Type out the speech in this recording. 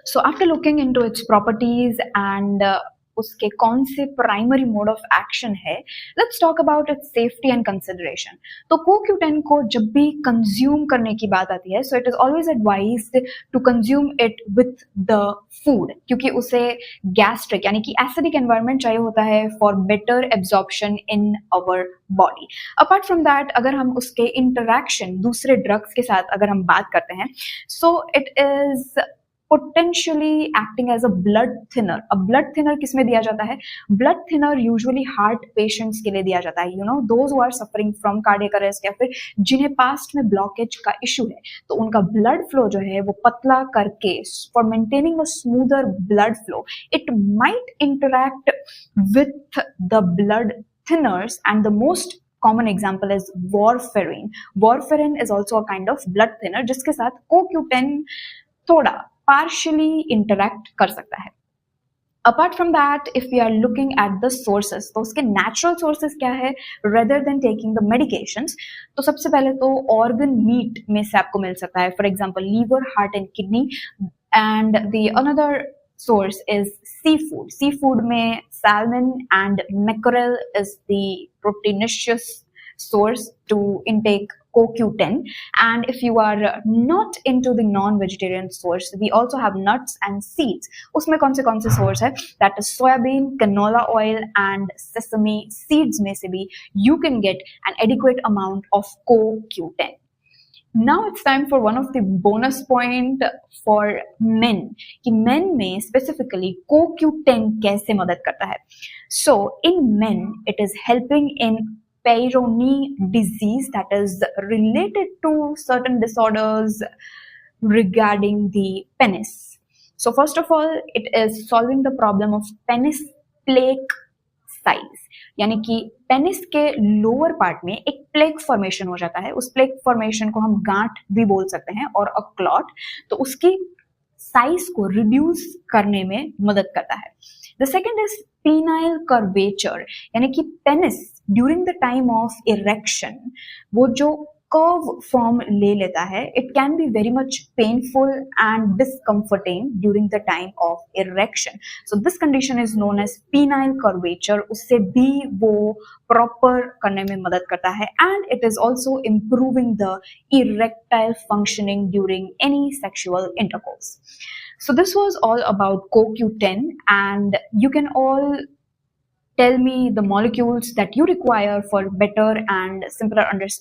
So after looking into its properties and उसके कौन से प्राइमरी मोड ऑफ एक्शन है, let's talk about it's safety and consideration. तो CoQ10 को जब भी कंज्यूम करने की बात आती है, so it is always advised to consume it with the food, क्योंकि उसे गैस्ट्रिक यानी कि एसिडिक एनवायरनमेंट चाहिए होता है for better absorption in our body. Apart from that, अगर हम उसके इंटरैक्शन दूसरे ड्रग्स के साथ अगर हम बात करते हैं, सो it is potentially acting as a blood thinner. अब blood thinner किसमें दिया जाता है? Blood thinner usually heart patients के लिए दिया जाता है. You know, those who are suffering from cardiac arrest या फिर जिन्हें past में blockage का issue है, तो उनका blood flow जो है वो पतला करके for maintaining a smoother blood flow, it might interact with the blood thinners, and the most common example is warfarin. Warfarin is also a kind of blood thinner जिसके साथ CoQ10 थोड़ा partially interact कर सकता है. Apart from that, if we are looking at the sources, तो उसके natural sources क्या है rather than taking the medications, तो सबसे पहले तो organ meat में से आपको मिल सकता है, for example liver, heart and kidney, and the another source is seafood. Seafood में salmon and mackerel is the proteinaceous source to intake CoQ10. And if you are not into the non-vegetarian source, we also have nuts and seeds. उसमें कौन से source है? That is soybean, canola oil and sesame seeds में से भी you can get an adequate amount of CoQ10. Now it's time for one of the bonus point for men, कि men में specifically CoQ10 कैसे मदद करता है. So in men, it is helping in Peyronie disease, that is related to certain disorders regarding the penis. So first of all, it is solving the problem of penis plaque size, यानी कि penis के lower part में एक plaque formation हो जाता है. उस plaque formation को हम गांठ भी बोल सकते हैं और अ क्लॉट. तो उसकी साइज को रिड्यूस करने में मदद करता है. The second is penile curvature, यानी कि penis during the time of erection वो जो कर्व फॉर्म ले लेता है, it can be very much painful and discomforting during the time of erection. So this condition is known as penile curvature. उससे भी वो प्रॉपर करने में मदद करता है, and it is also improving the erectile functioning during any sexual intercourse. So this was all about CoQ10, and you can all tell me the molecules that you require for better and simpler understanding